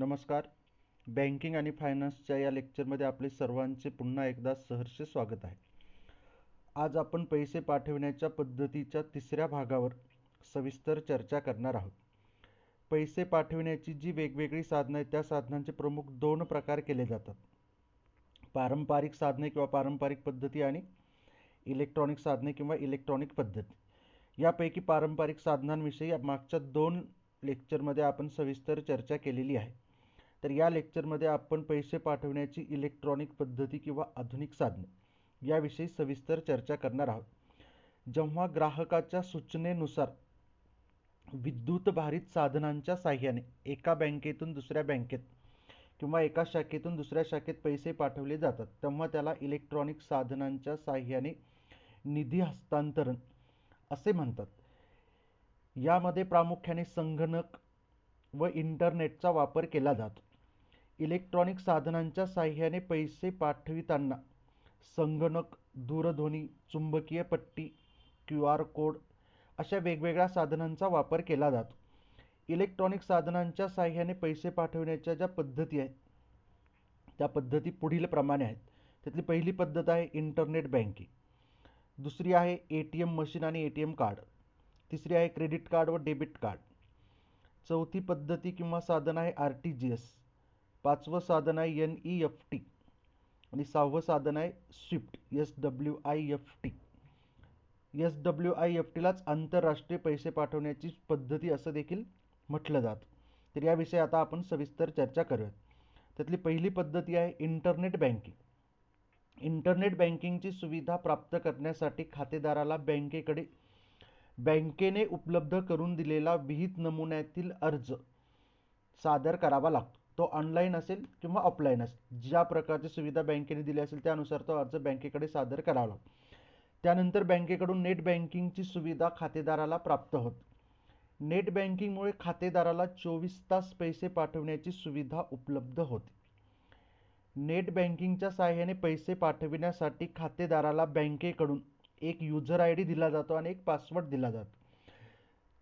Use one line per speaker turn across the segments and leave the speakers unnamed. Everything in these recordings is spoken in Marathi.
नमस्कार. बँकिंग आणि फायनान्सच्या या लेक्चरमध्ये आपले सर्वांचे पुन्हा एकदा सहर्ष स्वागत आहे. आज आपण पैसे पाठविण्याच्या पद्धतीच्या तिसऱ्या भागावर सविस्तर चर्चा करणार आहोत. पैसे पाठविण्याची जी वेगवेगळी साधनं आहेत त्या साधनांचे प्रमुख 2 प्रकार केले जातात. पारंपरिक साधने किंवा पारंपरिक पद्धती आणि इलेक्ट्रॉनिक साधने किंवा इलेक्ट्रॉनिक पद्धती. यापैकी पारंपरिक साधनांविषयी मागच्या 2 लेक्चरमध्ये आपण सविस्तर चर्चा केलेली आहे. तर या लेक्चरमध्ये आपण पैसे पाठवण्याची इलेक्ट्रॉनिक पद्धती किंवा आधुनिक साधने याविषयी सविस्तर चर्चा करणार आहोत. जेव्हा ग्राहकाच्या सूचनेनुसार विद्युतभारित साधनांच्या साहाय्याने एका बँकेतून दुसऱ्या बँकेत किंवा एका शाखेतून दुसऱ्या शाखेत पैसे पाठवले जातात तेव्हा त्याला इलेक्ट्रॉनिक साधनांच्या साहाय्याने निधी हस्तांतरण असे म्हणतात. यामध्ये प्रामुख्याने संगणक व इंटरनेटचा वापर केला जातो. इलेक्ट्रॉनिक साधनांच्या साहाय्याने पैसे पाठविताना संगणक, दूरध्वनी, चुंबकीय पट्टी, QR कोड अशा वेगवेगळ्या साधनांचा वापर केला जातो. इलेक्ट्रॉनिक साधनांच्या साहाय्याने पैसे पाठवण्याच्या ज्या पद्धती आहेत त्या पद्धती पुढील प्रमाणे आहेत. त्यातली पहिली पद्धत आहे इंटरनेट बँकिंग, दुसरी आहे ATM मशीन आणि ATM कार्ड, तिसरी आहे क्रेडिट कार्ड व डेबिट कार्ड, चौथी पद्धती किंवा साधन आहे RTGS, पाचवं साधन आहे NEFT आणि सहावं साधन आहे स्विफ्ट SWIFT. SWIFTलाच आंतरराष्ट्रीय पैसे पाठवण्याची पद्धती असं देखील म्हटलं जातं. तर याविषयी आता आपण सविस्तर चर्चा करूयात. त्यातली पहिली पद्धती आहे इंटरनेट बँकिंग. इंटरनेट बँकिंगची सुविधा प्राप्त करण्यासाठी खातेदाराला बँकेने उपलब्ध करून दिलेला विहित नमुन्यातील अर्ज सादर करावा लागतो. तो ऑनलाईन असेल किंवा ऑफलाईन असेल, ज्या प्रकारची सुविधा बँकेने दिली असेल त्यानुसार तो अर्ज बँकेकडे सादर करावा लागतो. त्यानंतर बँकेकडून नेट बँकिंगची सुविधा खातेदाराला प्राप्त होते. नेट बँकिंगमुळे खातेदाराला 24 तास पैसे पाठवण्याची सुविधा उपलब्ध होते. नेट बँकिंगच्या साहाय्याने पैसे पाठविण्यासाठी खातेदाराला बँकेकडून एक युजर ID दिला जातो आणि एक पासवर्ड दिला जातो.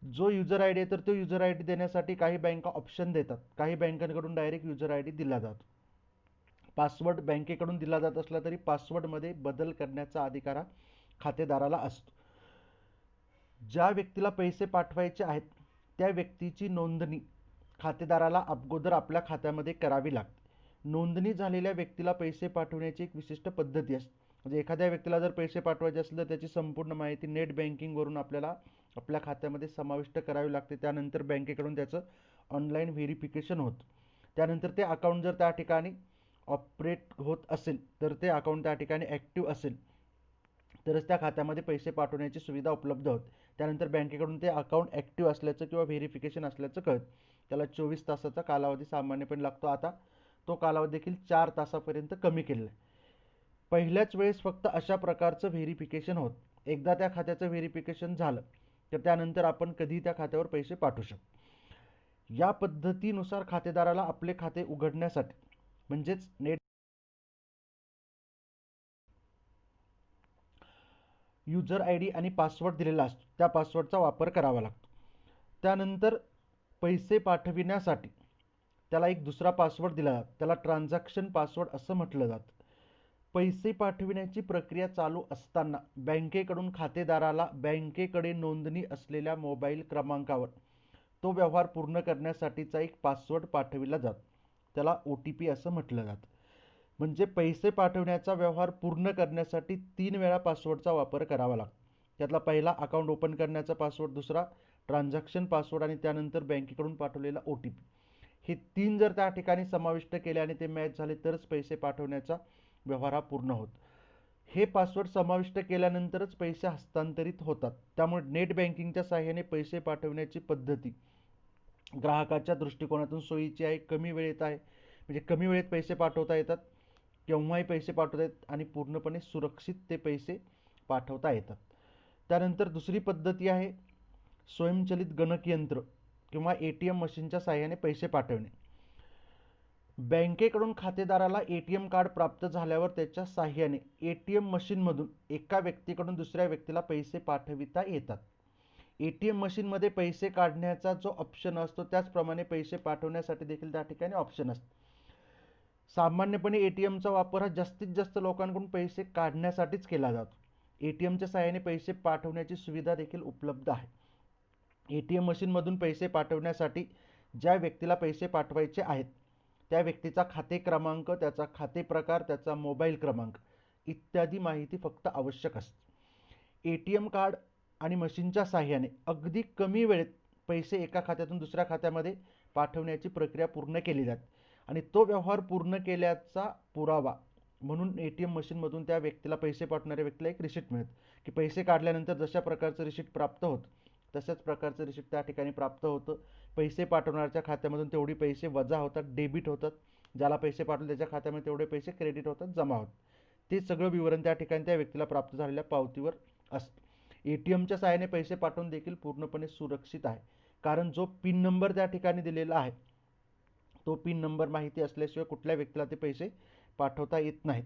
जो युजर ID आहे तर तो युजर ID देण्यासाठी काही बँका ऑप्शन देतात, काही बँकांकडून डायरेक्ट युजर ID दिला जातो. पासवर्ड बँकेकडून दिला जात असला तरी पासवर्डमध्ये बदल करण्याचा अधिकार खातेदाराला असतो. ज्या व्यक्तीला पैसे पाठवायचे आहेत त्या व्यक्तीची नोंदणी खातेदाराला अगोदर आपल्या खात्यामध्ये करावी लागते. नोंदणी झालेल्या व्यक्तीला पैसे पाठवण्याची एक विशिष्ट पद्धती असते. म्हणजे एखाद्या व्यक्तीला जर पैसे पाठवायचे असले तर त्याची संपूर्ण माहिती नेट बँकिंगवरून आपल्याला आपल्या खात्यामध्ये समाविष्ट करावी लागते. त्यानंतर बँकेकडून त्याचं ऑनलाईन व्हेरिफिकेशन होतं. त्यानंतर ते अकाउंट जर त्या ठिकाणी ऑपरेट होत असेल तर ते अकाउंट त्या ठिकाणी ॲक्टिव्ह असेल तरच त्या खात्यामध्ये पैसे पाठवण्याची सुविधा उपलब्ध होते. त्यानंतर बँकेकडून ते अकाउंट ॲक्टिव्ह असल्याचं किंवा व्हेरिफिकेशन असल्याचं कळतं. त्याला 24 तासाचा कालावधी सामान्यपणे लागतो. आता तो कालावधी देखील 4 तासापर्यंत कमी केलेला आहे. पहिल्याच वेळेस फक्त अशा प्रकारचं व्हेरिफिकेशन होतं. एकदा त्या खात्याचं व्हेरिफिकेशन झालं तर त्यानंतर आपण कधीही त्या खात्यावर पैसे पाठवू शकतो. या पद्धतीनुसार खातेदाराला आपले खाते उघडण्यासाठी म्हणजेच नेट युजर ID आणि पासवर्ड दिलेला असतो, त्या पासवर्डचा वापर करावा लागतो. त्यानंतर पैसे पाठविण्यासाठी त्याला एक दुसरा पासवर्ड दिला जातो, त्याला ट्रान्झॅक्शन पासवर्ड असं म्हटलं जातं. पैसे पाठविण्याची प्रक्रिया चालू असताना बँकेकडून खातेदाराला बँकेकडे नोंदणी असलेल्या मोबाईल क्रमांकावर तो व्यवहार पूर्ण करण्यासाठीचा एक पासवर्ड पाठविला जातो, त्याला OTP असं म्हटलं जातं. म्हणजे पैसे पाठवण्याचा व्यवहार पूर्ण करण्यासाठी 3 वेळा पासवर्डचा वापर करावा लागतो. त्यातला पहिला अकाउंट ओपन करण्याचा पासवर्ड, दुसरा ट्रान्झॅक्शन पासवर्ड आणि त्यानंतर बँकेकडून पाठवलेला OTP. हे 3 जर त्या ठिकाणी समाविष्ट केले आणि ते मॅच झाले तरच पैसे पाठवण्याचा व्यवहार हा पूर्ण होतो. हे पासवर्ड समाविष्ट केल्यानंतरच पैसे हस्तांतरित होतात. त्यामुळे नेट बँकिंगच्या साहाय्याने पैसे पाठवण्याची पद्धती ग्राहकाच्या दृष्टिकोनातून सोयीची आहे, कमी वेळेत आहे. म्हणजे कमी वेळेत पैसे पाठवता येतात, केव्हाही पैसे पाठवता येतात आणि पूर्णपणे सुरक्षित ते पैसे पाठवता येतात. त्यानंतर दुसरी पद्धती आहे स्वयंचलित गणकयंत्र किंवा ATM मशीनच्या साहाय्याने पैसे पाठवणे. बँकेकडून खातेदाराला ATM कार्ड प्राप्त झाल्यावर त्याच्या साहाय्याने ATM मशीनमधून एका व्यक्तीकडून दुसऱ्या व्यक्तीला पैसे पाठविता येतात. ATM मशीनमध्ये पैसे काढण्याचा जो ऑप्शन असतो त्याचप्रमाणे पैसे पाठवण्यासाठी देखील त्या ठिकाणी ऑप्शन असतो. सामान्यपणे ATMचा वापर हा जास्तीत जास्त लोकांकडून पैसे काढण्यासाठीच केला जातो. ATMच्या सहाय्याने पैसे पाठवण्याची सुविधा देखील उपलब्ध आहे. ATM मशीनमधून पैसे पाठवण्यासाठी ज्या व्यक्तीला पैसे पाठवायचे आहेत त्या व्यक्तीचा खाते क्रमांक, त्याचा खाते प्रकार, त्याचा मोबाईल क्रमांक इत्यादी माहिती फक्त आवश्यक असते. ATM कार्ड आणि मशीनच्या साहाय्याने अगदी कमी वेळेत पैसे एका खात्यातून दुसऱ्या खात्यामध्ये पाठवण्याची प्रक्रिया पूर्ण केली जाते आणि तो व्यवहार पूर्ण केल्याचा पुरावा म्हणून ATM मशीनमधून त्या व्यक्तीला, पैसे पाठवणाऱ्या व्यक्तीला एक रिसिप्ट मिळते की पैसे काढल्यानंतर जशा प्रकारचं रिसिप्ट प्राप्त होतं तशाच प्रकारचं रिसिप्ट त्या ठिकाणी प्राप्त होतं. पैसे पाठवणाऱ्याच्या खात्यामधून तेवढे पैसे वजा होतात, डेबिट होतात. ज्याला पैसे पाठवले त्याच्या खात्यामध्ये तेवढे पैसे क्रेडिट होतात, जमा होतात. ते सगळं विवरण त्या ठिकाणी त्या व्यक्तीला प्राप्त झालेल्या पावतीवर असतं. ATMच्या सहाय्याने पैसे पाठवून देखील पूर्णपणे सुरक्षित आहे, कारण जो पिन नंबर त्या ठिकाणी दिलेला आहे तो पिन नंबर माहिती असल्याशिवाय कुठल्या व्यक्तीला ते पैसे पाठवता येत नाहीत.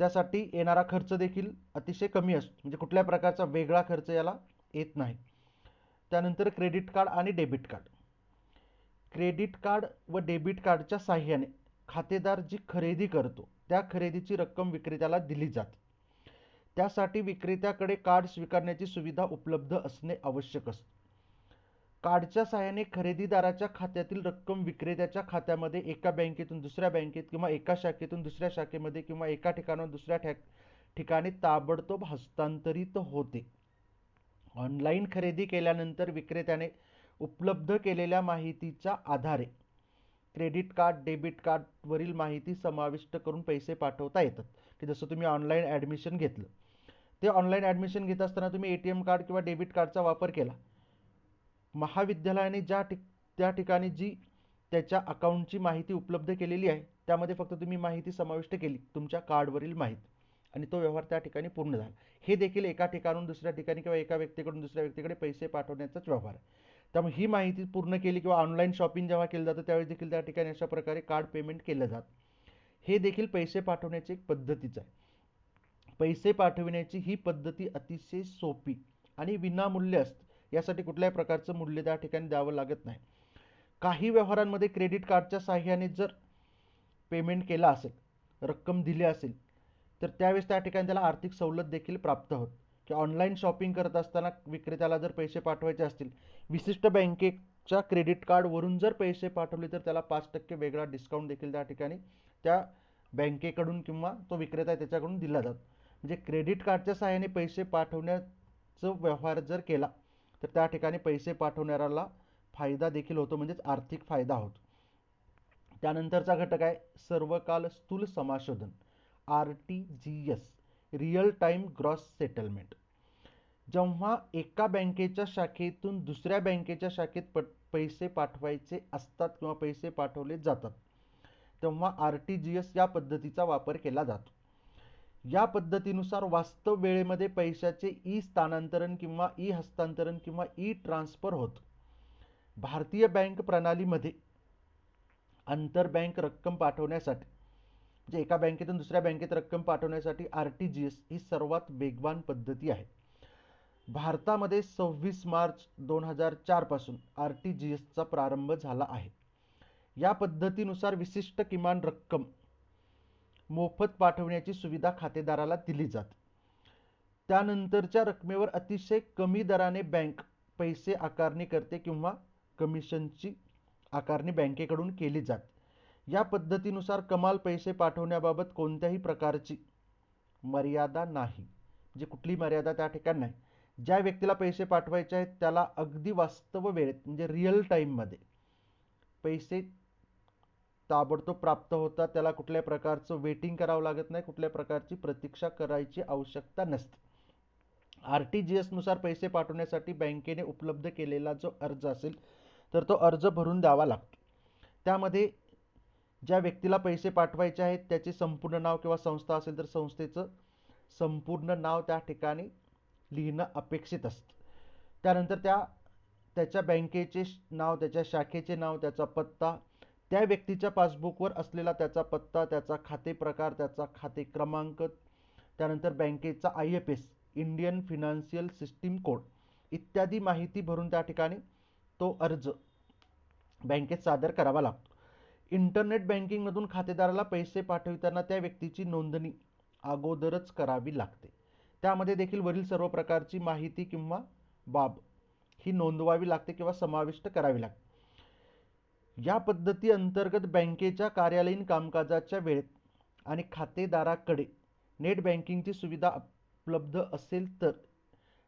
त्यासाठी येणारा खर्च देखील अतिशय कमी असतो, म्हणजे कुठल्या प्रकारचा वेगळा खर्च याला येत नाही. त्यानंतर क्रेडिट कार्ड आणि डेबिट कार्ड. क्रेडिट कार्ड व डेबिट कार्डच्या साहाय्याने खातेदार जी खरेदी करतो त्या खरेदीची रक्कम विक्रेत्याला दिली जाते. त्यासाठी विक्रेत्याकडे कार्ड स्वीकारण्याची सुविधा उपलब्ध असणे आवश्यक असते. कार्डच्या साहाय्याने खरेदीदाराच्या खात्यातील रक्कम विक्रेत्याच्या खात्यामध्ये एका बँकेतून दुसऱ्या बँकेत किंवा एका शाखेतून दुसऱ्या शाखेमध्ये किंवा एका ठिकाणाहून दुसऱ्या ठिकाणी ताबडतोब हस्तांतरित होते. ऑनलाईन खरेदी केल्यानंतर विक्रेत्याने उपलब्ध केलेल्या माहितीच्या आधारे क्रेडिट कार्ड, डेबिट कार्डवरील माहिती समाविष्ट करून पैसे पाठवता येतात. की जसं तुम्ही ऑनलाईन ॲडमिशन घेतलं, ते ऑनलाईन ॲडमिशन घेत असताना तुम्ही ATM कार्ड किंवा डेबिट कार्डचा वापर केला. महाविद्यालयाने त्या ठिकाणी जी त्याच्या अकाउंटची माहिती उपलब्ध केलेली आहे त्यामध्ये फक्त तुम्ही माहिती समाविष्ट केली, तुमच्या कार्डवरील माहिती, आणि तो व्यवहार त्या ठिकाणी पूर्ण झाला. हे देखील एका ठिकाणून दुसऱ्या ठिकाणी किंवा एका व्यक्तीकडून दुसऱ्या व्यक्तीकडे पैसे पाठवण्याचाच व्यवहार आहे. त्यामुळे ही माहिती पूर्ण केली किंवा ऑनलाईन शॉपिंग जेव्हा केलं जातं त्यावेळी देखील त्या ठिकाणी अशा प्रकारे कार्ड पेमेंट केलं जातं. हे देखील पैसे पाठवण्याची एक पद्धतीच आहे. पैसे पाठविण्याची ही पद्धती अतिशय सोपी आणि विनामूल्य असते. यासाठी कुठल्याही प्रकारचं मूल्य त्या ठिकाणी द्यावं लागत नाही. काही व्यवहारांमध्ये क्रेडिट कार्डच्या साहाय्याने जर पेमेंट केला असेल, रक्कम दिली असेल, तर त्यावेळेस त्या ठिकाणी त्याला आर्थिक सवलत देखील प्राप्त होत. की ऑनलाईन शॉपिंग करत असताना विक्रेत्याला जर पैसे पाठवायचे असतील, विशिष्ट बँकेच्या क्रेडिट कार्डवरून जर पैसे पाठवले तर त्याला 5% वेगळा डिस्काउंट देखील त्या ठिकाणी त्या बँकेकडून किंवा तो विक्रेता त्याच्याकडून दिला जातो. म्हणजे क्रेडिट कार्डच्या सहाय्याने पैसे पाठवण्याचा व्यवहार जर केला तर त्या ठिकाणी पैसे पाठवणाऱ्याला फायदा देखील होतो, म्हणजेच आर्थिक फायदा होतो. त्यानंतरचा घटक आहे सर्वकाल स्थूल समाशोधन, RTGS, real time gross settlement. जेव्हा एका बँकेच्या शाखेतून दुसऱ्या बँकेच्या शाखेत पैसे पाठवायचे असतात किंवा पैसे पाठवले जातात तेव्हा RTGS या पद्धतीचा वापर केला जातो. या पद्धतीनुसार वास्तव वेळेमध्ये पैशाचे स्थानांतरण किंवा हस्तांतरण किंवा ट्रान्सफर होत. भारतीय बँक प्रणालीमध्ये आंतरबँक रक्कम पाठवण्यासाठी, म्हणजे एका बँकेतून दुसऱ्या बँकेत रक्कम पाठवण्यासाठी RTGS ही सर्वात वेगवान पद्धती आहे. भारतामध्ये 26 मार्च 2004 पासून RTGSचा प्रारंभ झाला आहे. या पद्धतीनुसार विशिष्ट किमान रक्कम मोफत पाठवण्याची सुविधा खातेदाराला दिली जाते. त्यानंतरच्या रकमेवर अतिशय कमी दराने बँक पैसे आकारणी करते किंवा कमिशनची आकारणी बँकेकडून केली जाते. या पद्धतीनुसार कमाल पैसे पाठवण्याबाबत कोणत्याही प्रकारची मर्यादा नाही, म्हणजे कुठली मर्यादा त्या ठिकाणी नाही. ज्या व्यक्तीला पैसे पाठवायचे आहेत त्याला अगदी वास्तव वेळेत, म्हणजे रिअल टाइममध्ये पैसे ताबडतोब प्राप्त होतात. त्याला कुठल्या प्रकारचं वेटिंग करावं लागत नाही, कुठल्या प्रकारची प्रतीक्षा करायची आवश्यकता नसते. RTGS नुसार पैसे पाठवण्यासाठी बँकेने उपलब्ध केलेला जो अर्ज असेल तर तो अर्ज भरून द्यावा लागतो. त्यामध्ये ज्या व्यक्तीला पैसे पाठवायचे आहेत त्याचे संपूर्ण नाव किंवा संस्था असेल तर संस्थेचं संपूर्ण नाव त्या ठिकाणी लिहिणं अपेक्षित असतं. त्यानंतर त्याच्या बँकेचे नाव, त्याच्या शाखेचे नाव, त्याचा पत्ता, त्या व्यक्तीच्या पासबुकवर असलेला त्याचा पत्ता, त्याचा खाते प्रकार, त्याचा खाते क्रमांक, त्यानंतर बँकेचा IFS, Indian financial system code, इत्यादी माहिती भरून त्या ठिकाणी तो अर्ज बँकेत सादर करावा लागतो. इंटरनेट बँकिंगमधून खातेदाराला पैसे पाठविताना त्या व्यक्तीची नोंदणी अगोदरच करावी लागते. त्यामध्ये देखील वरील सर्व प्रकारची माहिती किंवा बाब ही नोंदवावी लागते किंवा समाविष्ट करावी लागते. या पद्धती अंतर्गत बँकेच्या कार्यालयीन कामकाजाच्या वेळेत आणि खातेदाराकडे नेट बँकिंगची सुविधा उपलब्ध असेल तर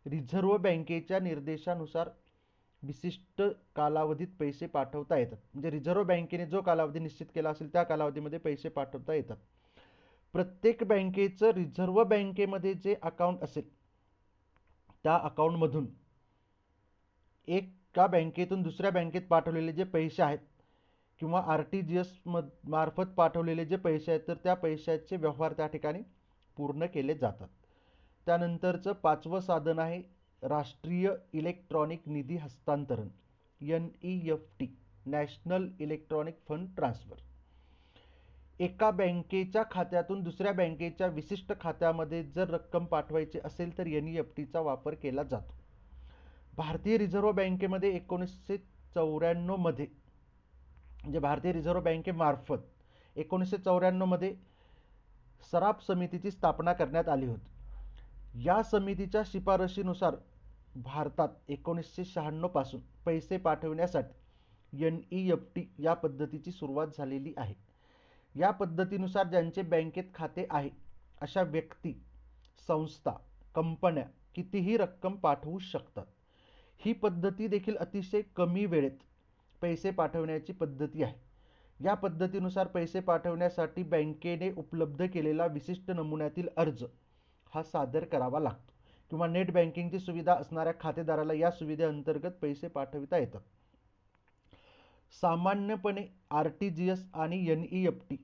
रिझर्व्ह बँकेच्या निर्देशानुसार विशिष्ट कालावधीत पैसे पाठवता येतात. म्हणजे रिझर्व्ह बँकेने जो कालावधी निश्चित केला असेल त्या कालावधीमध्ये पैसे पाठवता येतात. प्रत्येक बँकेचं रिझर्व्ह बँकेमध्ये जे अकाउंट असेल त्या अकाउंटमधून एका बँकेतून दुसऱ्या बँकेत पाठवलेले जे पैसे आहेत किंवा RTGS मार्फत पाठवलेले जे पैसे आहेत तर त्या पैशाचे व्यवहार त्या ठिकाणी पूर्ण केले जातात. त्यानंतरचं पाचवं साधन आहे राष्ट्रीय इलेक्ट्रॉनिक निधी हस्तांतरण NEFT national electronic fund transfer. एका बँकेच्या खात्यातून दुसऱ्या बँकेच्या विशिष्ट खात्यामध्ये जर रक्कम पाठवायची असेल तर NEFTचा वापर केला जातो. भारतीय रिझर्व्ह बँकेमध्ये 1994 मध्ये म्हणजे भारतीय रिझर्व्ह बँकेमार्फत 1994 मध्ये सराफ समितीची स्थापना करण्यात आली होती. या समितीच्या शिफारशीनुसार भारतात 1996 पासून पैसे पाठविण्यासाठी NEFT या पद्धतीची सुरुवात झालेली आहे. या पद्धतीनुसार ज्यांचे बँकेत खाते आहे अशा व्यक्ती, संस्था, कंपन्या कितीही रक्कम पाठवू शकतात. ही पद्धती देखील अतिशय कमी वेळेत पैसे पाठवण्याची पद्धती आहे. या पद्धतीनुसार पैसे पाठवण्यासाठी बँकेने उपलब्ध केलेला विशिष्ट नमुन्यातील अर्ज हा सादर करावा लागतो किंवा नेट बँकिंगची सुविधा असणाऱ्या खातेदाराला या सुविधेअंतर्गत पैसे पाठविता येतात. सामान्यपणे RTGS आणि NEFT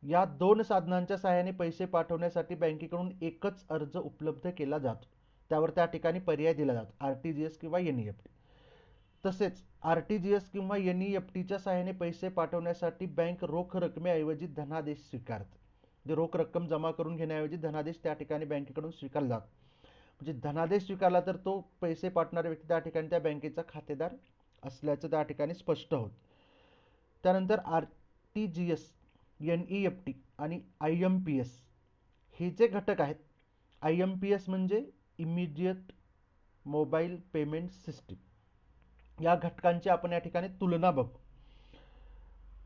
या दोन साधनांच्या सहाय्याने पैसे पाठवण्यासाठी बँकेकडून एकच अर्ज उपलब्ध केला जातो. त्यावर त्या ठिकाणी पर्याय दिला जातो RTGS किंवा NEFT. तसेच RTGS किंवा NEFTच्या सहाय्याने पैसे पाठवण्यासाठी बँक रोख रकमेऐवजी धनादेश स्वीकारते. म्हणजे रोख रक्कम जमा करून घेण्याऐवजी धनादेश त्या ठिकाणी बँकेकडून स्वीकारला जातो. म्हणजे धनादेश स्वीकारला तर तो पैसे पाठवणारा व्यक्ती त्या ठिकाणी त्या बँकेचा खातेदार असल्याचं त्या ठिकाणी स्पष्ट होतं. त्यानंतर RTGS, NEFT आणि IMPS हे जे घटक आहेत, IMPS म्हणजे इमिडिएट मोबाईल पेमेंट सिस्टीम, या घटकांची आपण या ठिकाणी तुलना बघू.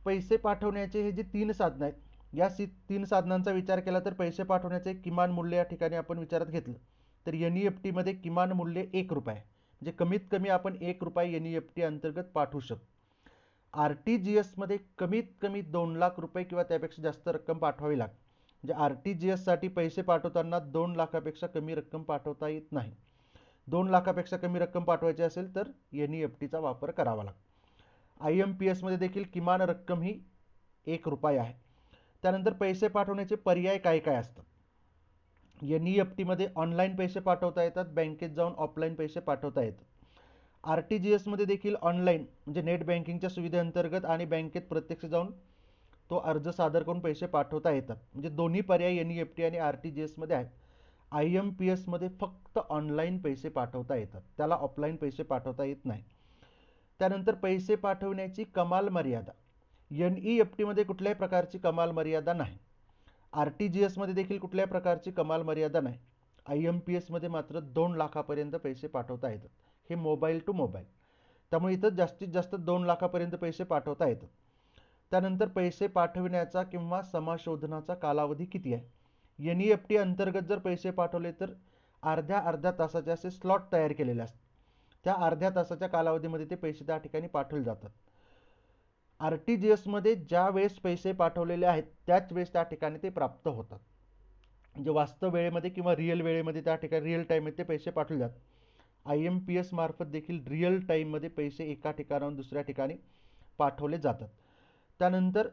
पैसे पाठवण्याचे हे जे तीन साधन आहेत, या तीन साधनांचा विचार केला तर पैसे पाठवण्याचे किमान मूल्य या ठिकाणी आपण विचारात घेतलं तर NEFT मध्ये किमान मूल्य 1 रुपया आहे. म्हणजे कमीत कमी आपण 1 रुपया NEFT अंतर्गत पाठवू शकतो. RTGS मध्ये कमीत कमी 2 लाख रुपये किंवा त्यापेक्षा जास्त रक्कम पाठवावी लागते. म्हणजे RTGS साठी पैसे पाठवताना 2 लाखापेक्षा कमी रक्कम पाठवता येत नाही. 2 लाखापेक्षा कमी रक्कम पाठवायची असेल तर NEFTचा वापर करावा लागतो. IMPS मध्ये देखील किमान रक्कम ही 1 रुपया आहे. त्यानंतर पैसे पाठवण्याचे पर्याय काय काय असतात. NEFT मध्ये ऑनलाईन पैसे पाठवता येतात, बँकेत जाऊन ऑफलाईन पैसे पाठवता येतात. RTGS मध्ये देखील ऑनलाईन म्हणजे नेट बँकिंगच्या सुविधेअंतर्गत आणि बँकेत प्रत्यक्ष जाऊन तो अर्ज सादर करून पैसे पाठवता येतात. म्हणजे दोन्ही पर्याय NEFT आणि RTGS मध्ये आहेत. IMPS मध्ये फक्त ऑनलाईन पैसे पाठवता येतात, त्याला ऑफलाईन पैसे पाठवता येत नाही. त्यानंतर पैसे पाठवण्याची कमाल मर्यादा, NEFT मध्ये कुठल्याही प्रकारची कमाल मर्यादा नाही. RTGS मध्ये देखील कुठल्याही प्रकारची कमाल मर्यादा नाही. IMPS मध्ये मात्र 2 लाखापर्यंत पैसे पाठवता येतात. हे मोबाईल टू मोबाईल, त्यामुळे इथं जास्तीत जास्त 2 लाखापर्यंत पैसे पाठवता येतात. त्यानंतर पैसे पाठविण्याचा किंवा समाशोधनाचा कालावधी किती आहे. NEFT अंतर्गत जर पैसे पाठवले तर अर्ध्या तासाचे असे स्लॉट तयार केलेले असतात. त्या अर्ध्या तासाच्या कालावधीमध्ये ते पैसे त्या ठिकाणी पाठवले जातात. RTGS मध्ये ज्या वेळेस पैसे पाठवलेले आहेत त्याच वेळेस त्या ठिकाणी ते प्राप्त होतात. म्हणजे वास्तव वेळेमध्ये किंवा रिअल वेळेमध्ये त्या ठिकाणी रिअल टाइममध्ये ते पैसे पाठवले जातात. IMPS मार्फत देखील रिअल टाइममध्ये पैसे एका ठिकाणाहून दुसऱ्या ठिकाणी पाठवले जातात. त्यानंतर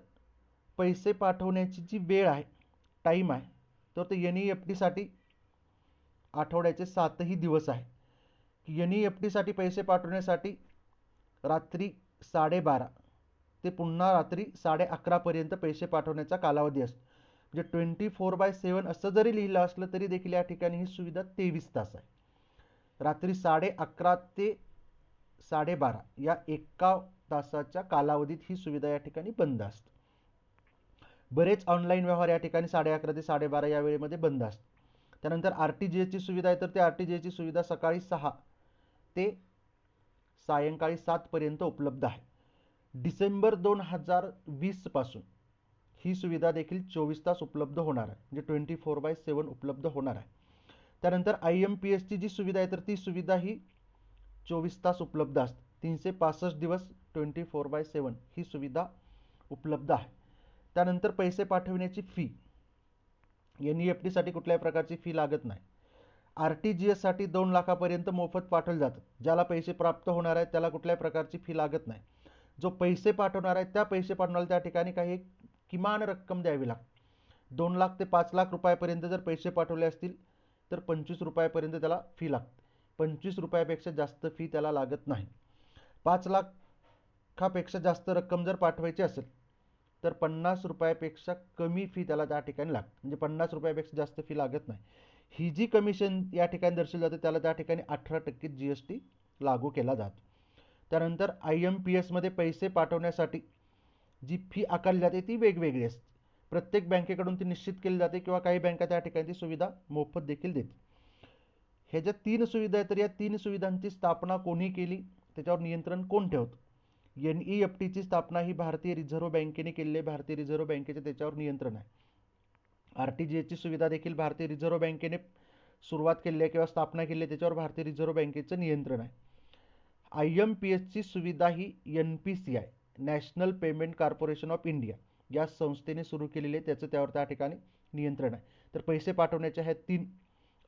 पैसे पाठवण्याची जी वेळ आहे, टाइम आहे, तर ते NEFT साठी आठवड्याचे 7ही दिवस आहे. NEFT साठी पैसे पाठवण्यासाठी रात्री 12:30 ते पुन्हा रात्री 11:30 पर्यंत पैसे पाठवण्याचा कालावधी असतो. म्हणजे 24/7 असं जरी लिहिलं असलं तरी देखील या ठिकाणी ही सुविधा 23 तास आहे. रात्री 11:30 ते 12:30 या एका तासाच्या कालावधीत ही सुविधा या ठिकाणी बंद असते. बरेच ऑनलाईन व्यवहार या ठिकाणी 11:30 ते 12:30 या वेळेमध्ये बंद असतात. त्यानंतर RTGS ची सुविधा आहे, तर ते RTGS ची सुविधा सकाळी 6 ते सायंकाळी 7 पर्यंत उपलब्ध आहे. डिसेंबर 2020 पासून ही सुविधा देखील 24 तास उपलब्ध होणार आहे, म्हणजे 24/7 उपलब्ध होणार आहे. त्यानंतर IMPS ची जी सुविधा आहे, तर ती सुविधा ही 24 तास उपलब्ध असते. 365 दिवस 24/7 ही सुविधा उपलब्ध आहे. त्यानंतर पैसे पाठविण्याची फी, NEFT साठी कुठल्याही प्रकारची फी लागत नाही. RTGS साठी 2 लाखापर्यंत मोफत पाठवले जातात. ज्याला पैसे प्राप्त होणार आहेत त्याला कुठल्याही प्रकारची फी लागत नाही. जो पैसे पाठवणार आहे त्या पैसे पाठवणाऱ्याला त्या ठिकाणी काही किमान रक्कम द्यावी लागते. 2 लाख ते 5 लाख रुपयापर्यंत जर पैसे पाठवले असतील तर 25 रुपयापर्यंत त्याला फी लागते. 25 रुपयापेक्षा जास्त फी त्याला लागत नाही. 5 लाखापेक्षा जास्त रक्कम जर पाठवायची असेल तर 50 रुपयापेक्षा कमी फी त्याला त्या ठिकाणी लागते, म्हणजे 50 रुपयापेक्षा जास्त फी लागत नाही. ही जी कमिशन या ठिकाणी दर्शवली जाते त्याला त्या ठिकाणी 18% GST लागू केला जातो. त्यानंतर IMPS मध्ये पैसे पाठवण्यासाठी जी फी आकारली जाते ती वेगवेगळी असते. प्रत्येक बँकेकडून ती निश्चित केली जाते किंवा काही बँका त्या ठिकाणी ती सुविधा मोफत देखील देते. ह्या ज्या 3 सुविधा आहेत तर या 3 सुविधांची स्थापना कोणी केली, त्याच्यावर नियंत्रण कोण ठेवतं? NEFT ची स्थापना ही भारतीय रिझर्व्ह बँकेने केलेली आहे. भारतीय रिझर्व्ह बँकेचे त्याच्यावर नियंत्रण आहे. RTGS ची सुविधा देखील भारतीय रिझर्व्ह बँकेने सुरुवात केली आहे किंवा स्थापना केली आहे, त्याच्यावर भारतीय रिझर्व्ह बँकेचं नियंत्रण आहे. IMPS ची सुविधा ही NPCI, national payment corporation of India या संस्थेने सुरू केलेली आहे, त्याचं त्यावर त्या ठिकाणी नियंत्रण आहे. तर पैसे पाठवण्याच्या ह्या 3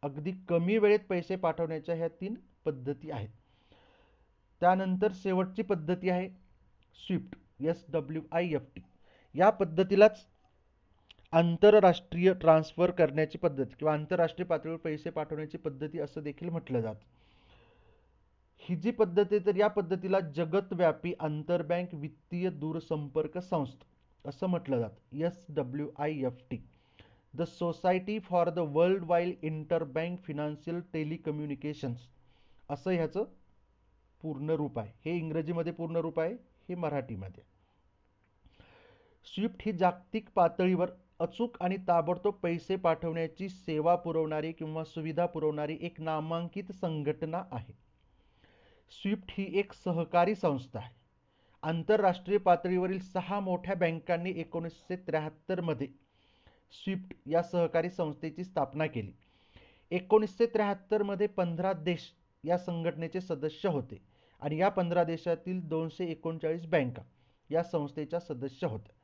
अगदी कमी वेळेत पैसे पाठवण्याच्या ह्या 3 पद्धती आहेत. त्यानंतर शेवटची पद्धती आहे स्विफ्ट, SWIFT. या पद्धतीलाच आंतरराष्ट्रीय ट्रान्सफर करण्याची पद्धत किंवा आंतरराष्ट्रीय पातळीवर पैसे पाठवण्याची पद्धती असं देखील म्हटलं जातं. ही जी पद्धत आहे तर या पद्धतीला जगतव्यापी आंतरबँक वित्तीय दूरसंपर्क संस्था असं म्हटलं जातं, SWIFT. The society for the world wide interbank financial telecommunications असं ह्याचं पूर्ण रूप आहे. हे इंग्रजीमध्ये पूर्ण रूप आहे, हे मराठीमध्ये. स्विफ्ट ही जागतिक पातळीवर अचूक आणि ताबडतोब पैसे पाठवण्याची सेवा पुरवणारी किंवा सुविधा पुरवणारी एक नामांकित संघटना आहे. स्विफ्ट ही एक सहकारी संस्था आहे. आंतरराष्ट्रीय पातळीवरील 6 मोठ्या बँकांनी 1973 मध्ये स्विफ्ट या सहकारी संस्थेची स्थापना केली. 1973 मध्ये 15 देश या संघटनेचे सदस्य होते आणि या 15 देशातील 239 बँका या संस्थेच्या सदस्य होत्या.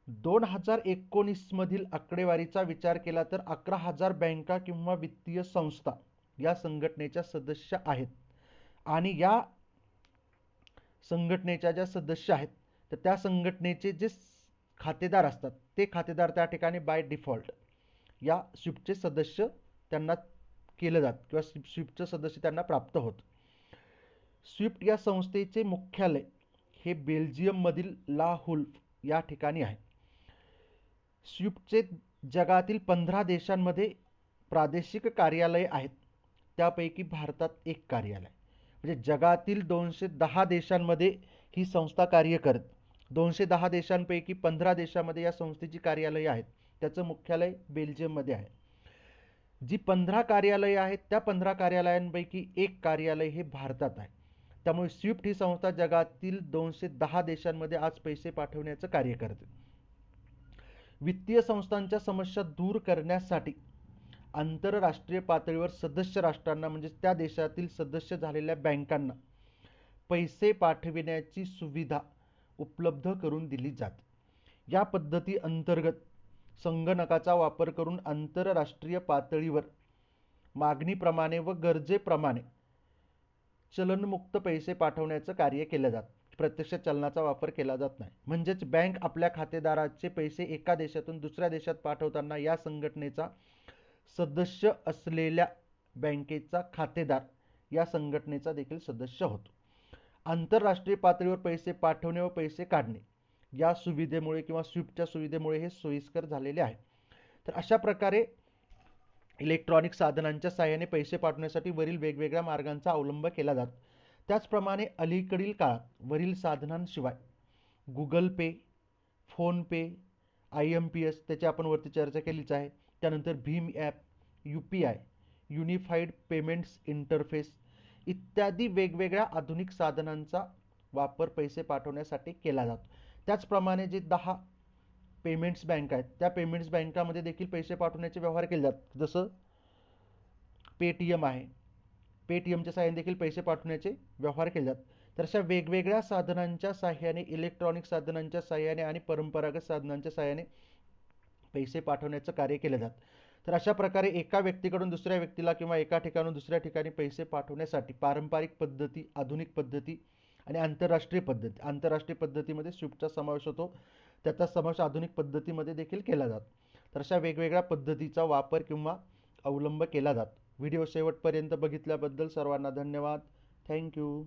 2019 मधील आकडेवारीचा विचार केला तर 11,000 बँका किंवा वित्तीय संस्था या संघटनेच्या सदस्य आहेत आणि या संघटनेच्या ज्या सदस्य आहेत तर त्या संघटनेचे जे खातेदार असतात ते खातेदार त्या ठिकाणी बाय डिफॉल्ट या स्विफ्टचे सदस्य त्यांना केलं जातं किंवा स्विफ्टचं सदस्य त्यांना प्राप्त होतं. स्विफ्ट या संस्थेचे मुख्यालय हे बेल्जियम मधील ला हुल्फ या ठिकाणी आहे. स्विफ्टचे जगातील 15 देशांमध्ये प्रादेशिक कार्यालय आहेत, त्यापैकी भारतात एक कार्यालय. म्हणजे जगातील 210 देशांमध्ये ही संस्था कार्य करते. 210 देशांपैकी 15 देशांमध्ये या संस्थेची कार्यालये आहेत. त्याचं मुख्यालय बेल्जियममध्ये आहे. जी 15 कार्यालये आहेत त्या 15 कार्यालयांपैकी एक कार्यालय हे भारतात आहे. त्यामुळे स्विफ्ट ही संस्था जगातील 210 देशांमध्ये आज पैसे पाठवण्याचं कार्य करते. वित्तीय संस्थांच्या समस्या दूर करण्यासाठी आंतरराष्ट्रीय पातळीवर सदस्य राष्ट्रांना म्हणजे त्या देशातील सदस्य झालेल्या बँकांना पैसे पाठविण्याची सुविधा उपलब्ध करून दिली जाते. या पद्धती अंतर्गत संगणकाचा वापर करून आंतरराष्ट्रीय पातळीवर मागणीप्रमाणे व गरजेप्रमाणे चलनमुक्त पैसे पाठवण्याचं कार्य केलं जातं. प्रत्यक्ष चलनाचा वापर केला जात नाही. म्हणजेच बँक आपल्या खातेदाराचे पैसे एका देशातून दुसऱ्या देशात पाठवताना या संघटनेचा सदस्य असलेल्या बँकेचा खातेदार या संघटनेचा देखील सदस्य होतो. आंतरराष्ट्रीय पातळीवर पैसे पाठवणे व पैसे काढणे या सुविधेमुळे किंवा स्विफ्टच्या सुविधेमुळे हे सोयीस्कर झालेले आहे. तर अशा प्रकारे इलेक्ट्रॉनिक साधनांच्या साहाय्याने पैसे पाठवण्यासाठी वरील वेगवेगळ्या मार्गांचा अवलंब केला जातो. त्याचप्रमाणे अलीकडील काळात वरील साधनांशिवाय गुगल पे, फोन पे, IMPS त्याची आपण वरती चर्चा केलीच आहे. त्यानंतर Bhim app, UPI, unified payments interface इत्यादी वेगवेगळ्या आधुनिक साधनांचा वापर पैसे पाठवण्यासाठी केला जातो. त्याचप्रमाणे जे 10 पेमेंट्स बँक आहेत त्या पेमेंट्स बँकामध्ये देखील पैसे पाठवण्याचे व्यवहार केले जातात. जसं पेटीएम आहे, पेटीएमच्या साहाय्याने देखील पैसे पाठवण्याचे व्यवहार केले जातात. तर अशा वेगवेगळ्या साधनांच्या साहाय्याने, इलेक्ट्रॉनिक साधनांच्या साहाय्याने आणि परंपरागत साधनांच्या साहाय्याने पैसे पाठवण्याचं कार्य केले जातं. तर अशा प्रकारे एका व्यक्तीकडून दुसऱ्या व्यक्तीला किंवा एका ठिकाणून दुसऱ्या ठिकाणी पैसे पाठवण्यासाठी पारंपरिक पद्धती, आधुनिक पद्धती आणि आंतरराष्ट्रीय पद्धती. आंतरराष्ट्रीय पद्धतीमध्ये स्विफ्टचा समावेश होतो, त्याचा समावेश आधुनिक पद्धतीमध्ये देखील केला जातो. तर अशा वेगवेगळ्या पद्धतीचा वापर किंवा अवलंब केला जातो. व्हिडिओ शेवटपर्यंत बघितल्याबद्दल सर्वांना धन्यवाद. थँक्यू.